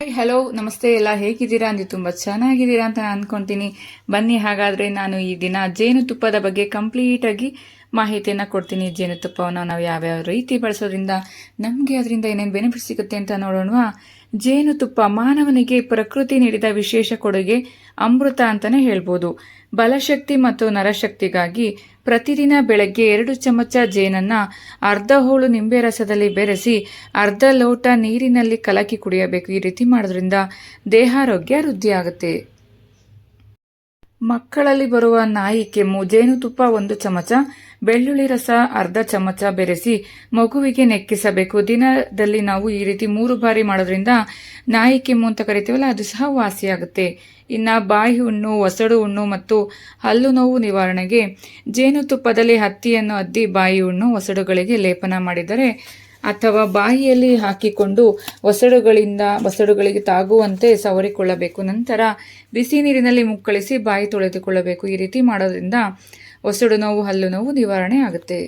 Hello ನಮಸ್ತೆ, ಎಲ್ಲ ಹೇಗಿದ್ದೀರಾ? ನೀವು ತುಂಬ ಚೆನ್ನಾಗಿದ್ದೀರಾ ಅಂತ ನಾನು ಅನ್ಕೊಂತೀನಿ. ಬನ್ನಿ, ಹಾಗಾದರೆ ನಾನು ಈ ದಿನ ಜೇನುತುಪ್ಪದ ಬಗ್ಗೆ ಕಂಪ್ಲೀಟ್ ಆಗಿ ಮಾಹಿತಿಯನ್ನು ಕೊಡ್ತೀನಿ. ಜೇನುತುಪ್ಪವನ್ನು ನಾವು ಯಾವ್ಯಾವ ರೀತಿ ಬಳಸೋದ್ರಿಂದ ನಮಗೆ ಅದರಿಂದ ಏನೇನು ಬೆನಿಫಿಟ್ ಸಿಗುತ್ತೆ ಅಂತ ನೋಡೋಣ. ಜೇನುತುಪ್ಪ ಮಾನವನಿಗೆ ಪ್ರಕೃತಿ ನೀಡಿದ ವಿಶೇಷ ಕೊಡುಗೆ, ಅಮೃತ ಅಂತಾನೆ ಹೇಳ್ಬೋದು. ಬಲಶಕ್ತಿ ಮತ್ತು ನರಶಕ್ತಿಗಾಗಿ ಪ್ರತಿದಿನ ಬೆಳಗ್ಗೆ 2 ಚಮಚ ಜೇನನ್ನ ಅರ್ಧ ಹೋಳು ನಿಂಬೆ ರಸದಲ್ಲಿ ಬೆರೆಸಿ ಅರ್ಧ ಲೋಟ ನೀರಿನಲ್ಲಿ ಕಲಕಿ ಕುಡಿಯಬೇಕು. ಈ ರೀತಿ ಮಾಡೋದ್ರಿಂದ ದೇಹಾರೋಗ್ಯ ವೃದ್ಧಿಯಾಗುತ್ತೆ. ಮಕ್ಕಳಲ್ಲಿ ಬರುವ ನಾಯಿ ಕೆಮ್ಮು, ಜೇನುತುಪ್ಪ 1 ಚಮಚ, ಬೆಳ್ಳುಳ್ಳಿ ರಸ ಅರ್ಧ ಚಮಚ ಬೆರೆಸಿ ಮಗುವಿಗೆ ನೆಕ್ಕಿಸಬೇಕು. ದಿನದಲ್ಲಿ ನಾವು ಈ ರೀತಿ 3 ಬಾರಿ ಮಾಡೋದ್ರಿಂದ ನಾಯಿ ಕೆಮ್ಮು ಅಂತ ಕರಿತೀವಲ್ಲ, ಅದು ಸಹ ವಾಸಿಯಾಗುತ್ತೆ. ಇನ್ನು ಬಾಯಿ ಹುಣ್ಣು, ಒಸಡು ಹುಣ್ಣು ಮತ್ತು ಹಲ್ಲು ನೋವು ನಿವಾರಣೆಗೆ ಜೇನುತುಪ್ಪದಲ್ಲಿ ಹತ್ತಿಯನ್ನು ಅದ್ದಿ ಬಾಯಿ ಹುಣ್ಣು, ಒಸಡುಗಳಿಗೆ ಲೇಪನ ಮಾಡಿದರೆ ಅಥವಾ ಬಾಯಿಯಲ್ಲಿ ಹಾಕಿಕೊಂಡು ಒಸಡುಗಳಿಗೆ ತಾಗುವಂತೆ ಸವರಿಕೊಳ್ಳಬೇಕು. ನಂತರ ಬಿಸಿ ನೀರಿನಲ್ಲಿ ಮುಕ್ಕಳಿಸಿ ಬಾಯಿ ತೊಳೆದುಕೊಳ್ಳಬೇಕು. ಈ ರೀತಿ ಮಾಡೋದ್ರಿಂದ ಒಸಡು ನೋವು, ಹಲ್ಲು ನೋವು ನಿವಾರಣೆ ಆಗುತ್ತೆ.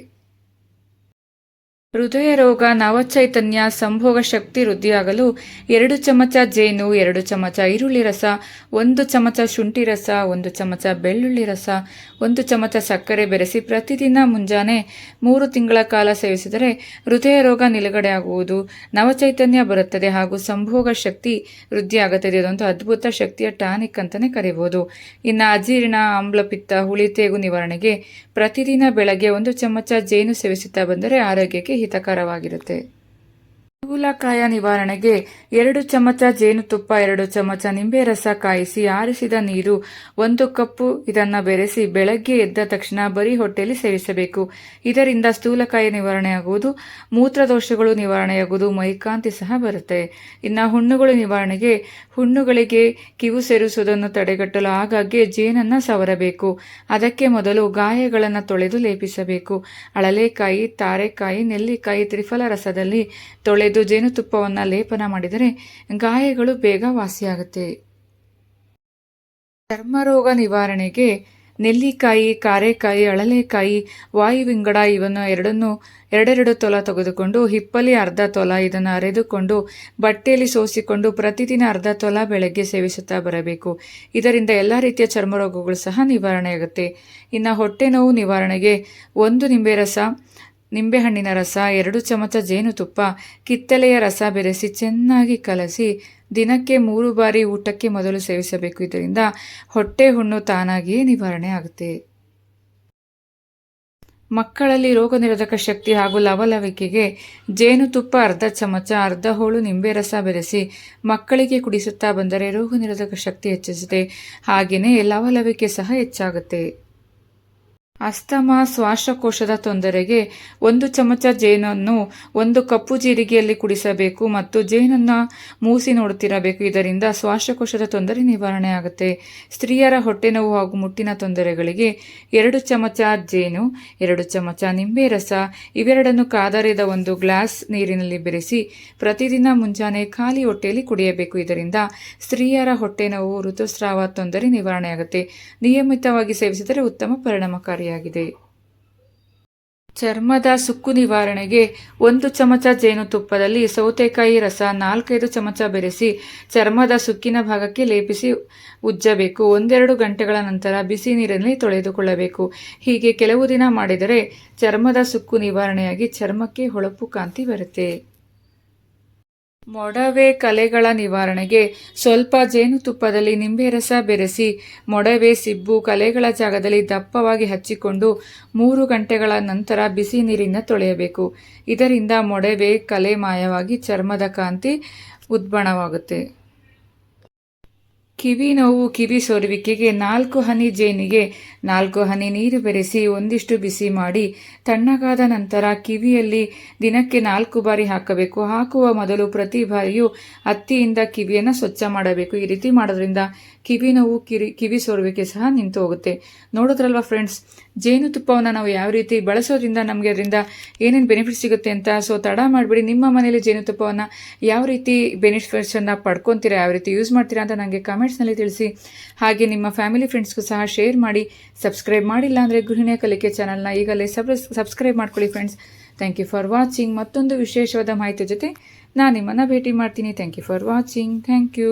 ಹೃದಯ ರೋಗ, ನವಚೈತನ್ಯ, ಸಂಭೋಗ ಶಕ್ತಿ ವೃದ್ಧಿಯಾಗಲು 2 ಚಮಚ ಜೇನು, 2 ಚಮಚ ಈರುಳ್ಳಿ ರಸ, 1 ಚಮಚ ಶುಂಠಿ ರಸ, 1 ಚಮಚ ಬೆಳ್ಳುಳ್ಳಿ ರಸ, 1 ಚಮಚ ಸಕ್ಕರೆ ಬೆರೆಸಿ ಪ್ರತಿದಿನ ಮುಂಜಾನೆ 3 ತಿಂಗಳ ಕಾಲ ಸೇವಿಸಿದರೆ ಹೃದಯ ರೋಗ ನಿಲುಗಡೆ ಆಗುವುದು, ನವಚೈತನ್ಯ ಬರುತ್ತದೆ ಹಾಗೂ ಸಂಭೋಗ ಶಕ್ತಿ ವೃದ್ಧಿಯಾಗುತ್ತದೆ. ಇದೊಂದು ಅದ್ಭುತ ಶಕ್ತಿಯ ಟಾನಿಕ್ ಅಂತಾನೆ ಕರೀಬಹುದು. ಇನ್ನು ಅಜೀರ್ಣ, ಆಮ್ಲಪಿತ್ತ, ಹುಳಿತೇಗು ನಿವಾರಣೆಗೆ ಪ್ರತಿದಿನ ಬೆಳಗ್ಗೆ 1 ಚಮಚ ಜೇನು ಸೇವಿಸುತ್ತಾ ಬಂದರೆ ಆರೋಗ್ಯಕ್ಕೆ ಹಿತಕರವಾಗಿರುತ್ತೆ. ಸ್ಥೂಲಕಾಯ ನಿವಾರಣೆಗೆ 2 ಚಮಚ ಜೇನುತುಪ್ಪ, 2 ಚಮಚ ನಿಂಬೆ ರಸ ಕಾಯಿಸಿ ಆರಿಸಿದ ನೀರು 1 ಕಪ್ಪು ಇದನ್ನ ಬೆರೆಸಿ ಬೆಳಗ್ಗೆ ಎದ್ದ ತಕ್ಷಣ ಬರೀ ಹೊಟ್ಟೆಯಲ್ಲಿ ಸೇವಿಸಬೇಕು. ಇದರಿಂದ ಸ್ಥೂಲಕಾಯ ನಿವಾರಣೆಯಾಗುವುದು, ಮೂತ್ರದೋಷಗಳು ನಿವಾರಣೆಯಾಗುವುದು, ಮೈಕಾಂತಿ ಸಹ ಬರುತ್ತೆ. ಇನ್ನು ಹುಣ್ಣುಗಳು ನಿವಾರಣೆಗೆ ಹುಣ್ಣುಗಳಿಗೆ ಕಿವು ಸೇರಿಸುವುದನ್ನು ತಡೆಗಟ್ಟಲು ಆಗಾಗ್ಗೆ ಜೇನನ್ನ ಸವರಬೇಕು. ಅದಕ್ಕೆ ಮೊದಲು ಗಾಯಗಳನ್ನು ತೊಳೆದು ಲೇಪಿಸಬೇಕು. ಅಳಲೆಕಾಯಿ, ತಾರೆಕಾಯಿ, ನೆಲ್ಲಿಕಾಯಿ, ತ್ರಿಫಲ ರಸದಲ್ಲಿ ತೊಳೆದು ಜೇನುತುಪ್ಪವನ್ನು ಲೇಪನ ಮಾಡಿದರೆ ಗಾಯಗಳು ಬೇಗ ವಾಸಿಯಾಗುತ್ತೆ. ಚರ್ಮರೋಗ ನಿವಾರಣೆಗೆ ನೆಲ್ಲಿಕಾಯಿ, ಕಾರೆಕಾಯಿ, ಅಳಲೆಕಾಯಿ, ವಾಯುವಿಂಗಡ ಇವನ್ನು ಎರಡೆರಡು ತೊಲ ತೆಗೆದುಕೊಂಡು ಹಿಪ್ಪಲಿ ಅರ್ಧ ತೊಲ ಇದನ್ನು ಅರೆದುಕೊಂಡು ಬಟ್ಟೆಯಲ್ಲಿ ಸೋಸಿಕೊಂಡು ಪ್ರತಿದಿನ ಅರ್ಧ ತೊಲ ಬೆಳಗ್ಗೆ ಸೇವಿಸುತ್ತಾ ಬರಬೇಕು. ಇದರಿಂದ ಎಲ್ಲ ರೀತಿಯ ಚರ್ಮರೋಗಗಳು ಸಹ ನಿವಾರಣೆಯಾಗುತ್ತೆ. ಇನ್ನು ಹೊಟ್ಟೆ ನೋವು ನಿವಾರಣೆಗೆ 1 ನಿಂಬೆಹಣ್ಣಿನ ರಸ, 2 ಚಮಚ ಜೇನುತುಪ್ಪ, ಕಿತ್ತಳೆಯ ರಸ ಬೆರೆಸಿ ಚೆನ್ನಾಗಿ ಕಲಸಿ ದಿನಕ್ಕೆ 3 ಬಾರಿ ಊಟಕ್ಕೆ ಮೊದಲು ಸೇವಿಸಬೇಕು. ಇದರಿಂದ ಹೊಟ್ಟೆ ಹುಣ್ಣು ತಾನಾಗಿಯೇ ನಿವಾರಣೆ ಆಗುತ್ತೆ. ಮಕ್ಕಳಲ್ಲಿ ರೋಗ ನಿರೋಧಕ ಶಕ್ತಿ ಹಾಗೂ ಲವಲವಿಕೆಗೆ ಜೇನುತುಪ್ಪ ಅರ್ಧ ಚಮಚ, ಅರ್ಧ ಹೋಳು ನಿಂಬೆ ರಸ ಬೆರೆಸಿ ಮಕ್ಕಳಿಗೆ ಕುಡಿಸುತ್ತಾ ಬಂದರೆ ರೋಗ ನಿರೋಧಕ ಶಕ್ತಿ ಹೆಚ್ಚಿಸುತ್ತೆ. ಹಾಗೆಯೇ ಲವಲವಿಕೆ ಸಹ ಹೆಚ್ಚಾಗುತ್ತೆ. ಅಸ್ತಮಾ, ಶ್ವಾಸಕೋಶದ ತೊಂದರೆಗೆ 1 ಚಮಚ ಜೇನನ್ನು 1 ಕಪ್ಪು ಜೀರಿಗೆಯಲ್ಲಿ ಕುಡಿಸಬೇಕು ಮತ್ತು ಜೇನನ್ನು ಮೂಸಿ ನೋಡುತ್ತಿರಬೇಕು. ಇದರಿಂದ ಶ್ವಾಸಕೋಶದ ತೊಂದರೆ ನಿವಾರಣೆ ಆಗುತ್ತೆ. ಸ್ತ್ರೀಯರ ಹೊಟ್ಟೆ ನೋವು ಹಾಗೂ ಮುಟ್ಟಿನ ತೊಂದರೆಗಳಿಗೆ 2 ಚಮಚ ಜೇನು, 2 ಚಮಚ ನಿಂಬೆ ರಸ ಇವೆರಡನ್ನು ಕಾದರಿದ 1 ಗ್ಲಾಸ್ ನೀರಿನಲ್ಲಿ ಬೆರೆಸಿ ಪ್ರತಿದಿನ ಮುಂಜಾನೆ ಖಾಲಿ ಹೊಟ್ಟೆಯಲ್ಲಿ ಕುಡಿಯಬೇಕು. ಇದರಿಂದ ಸ್ತ್ರೀಯರ ಹೊಟ್ಟೆ ನೋವು, ಋತುಸ್ರಾವ ತೊಂದರೆ ನಿವಾರಣೆಯಾಗುತ್ತೆ. ನಿಯಮಿತವಾಗಿ ಸೇವಿಸಿದರೆ ಉತ್ತಮ ಪರಿಣಾಮಕಾರಿಯಾಗಿದೆ. ಚರ್ಮದ ಸುಕ್ಕು ನಿವಾರಣೆಗೆ 1 ಚಮಚ ಜೇನುತುಪ್ಪದಲ್ಲಿ ಸೌತೆಕಾಯಿ ರಸ 4-5 ಚಮಚ ಬೆರೆಸಿ ಚರ್ಮದ ಸುಕ್ಕಿನ ಭಾಗಕ್ಕೆ ಲೇಪಿಸಿ ಉಜ್ಜಬೇಕು. 1-2 ಗಂಟೆಗಳ ನಂತರ ಬಿಸಿ ನೀರಿನಲ್ಲಿ ತೊಳೆದುಕೊಳ್ಳಬೇಕು. ಹೀಗೆ ಕೆಲವು ದಿನ ಮಾಡಿದರೆ ಚರ್ಮದ ಸುಕ್ಕು ನಿವಾರಣೆಯಾಗಿ ಚರ್ಮಕ್ಕೆ ಹೊಳಪು ಕಾಂತಿ ಬರುತ್ತೆ. ಮೊಡವೆ, ಕಲೆಗಳ ನಿವಾರಣೆಗೆ ಸ್ವಲ್ಪ ಜೇನುತುಪ್ಪದಲ್ಲಿ ನಿಂಬೆ ರಸ ಬೆರೆಸಿ ಮೊಡವೆ, ಸಿಬ್ಬು, ಕಲೆಗಳ ಜಾಗದಲ್ಲಿ ದಪ್ಪವಾಗಿ ಹಚ್ಚಿಕೊಂಡು 3 ಗಂಟೆಗಳ ನಂತರ ಬಿಸಿ ನೀರಿನಿಂದ ತೊಳೆಯಬೇಕು. ಇದರಿಂದ ಮೊಡವೆ, ಕಲೆ ಮಾಯವಾಗಿ ಚರ್ಮದ ಕಾಂತಿ ಉದ್ಭಣವಾಗುತ್ತೆ. ಕಿವಿ ನೋವು, ಕಿವಿ ಸೋರುವಿಕೆಗೆ 4 ಹನಿ ಜೇನಿಗೆ 4 ಹನಿ ನೀರು ಬೆರೆಸಿ ಒಂದಿಷ್ಟು ಬಿಸಿ ಮಾಡಿ ತಣ್ಣಗಾದ ನಂತರ ಕಿವಿಯಲ್ಲಿ ದಿನಕ್ಕೆ 4 ಬಾರಿ ಹಾಕಬೇಕು. ಹಾಕುವ ಮೊದಲು ಪ್ರತಿ ಬಾರಿಯೂ ಹತ್ತಿಯಿಂದ ಕಿವಿಯನ್ನು ಸ್ವಚ್ಛ ಮಾಡಬೇಕು. ಈ ರೀತಿ ಮಾಡೋದ್ರಿಂದ ಕಿವಿ ನೋವು, ಕಿವಿ ಸೋರುವಿಕೆ ಸಹ ನಿಂತು ಹೋಗುತ್ತೆ. ನೋಡಿದ್ರಲ್ವಾ ಫ್ರೆಂಡ್ಸ್, ಜೇನುತುಪ್ಪವನ್ನು ನಾವು ಯಾವ ರೀತಿ ಬಳಸೋದ್ರಿಂದ ನಮಗೆ ಅದರಿಂದ ಏನೇನು ಬೆನಿಫಿಟ್ ಸಿಗುತ್ತೆ ಅಂತ. ಸೊ ತಡ ಮಾಡಿಬಿಡಿ, ನಿಮ್ಮ ಮನೇಲಿ ಜೇನುತುಪ್ಪವನ್ನು ಯಾವ ರೀತಿ ಬೆನಿಫಿಟ್ಸನ್ನು ಪಡ್ಕೊತೀರಾ, ಯಾವ ರೀತಿ ಯೂಸ್ ಮಾಡ್ತೀರಾ ಅಂತ ನನಗೆ ಕಮೆಂಟ್ಸ್ನಲ್ಲಿ ತಿಳಿಸಿ. ಹಾಗೆ ನಿಮ್ಮ ಫ್ಯಾಮಿಲಿ ಫ್ರೆಂಡ್ಸ್ಗೂ ಸಹ ಶೇರ್ ಮಾಡಿ. ಸಬ್ಸ್ಕ್ರೈಬ್ ಮಾಡಿಲ್ಲ ಅಂದರೆ ಗೃಹಿಣಿಯ ಕಲಿಕೆ ಚಾನಲ್ನ ಈಗಲೇ ಸಬ್ಸ್ಕ್ರೈಬ್ ಮಾಡ್ಕೊಳ್ಳಿ friends. Thank you for watching. ಮತ್ತೊಂದು ವಿಶೇಷವಾದ ಮಾಹಿತಿ ಜೊತೆ ನಾನು ನಿಮ್ಮನ್ನು ಭೇಟಿ ಮಾಡ್ತೀನಿ. Thank you for watching. Thank you.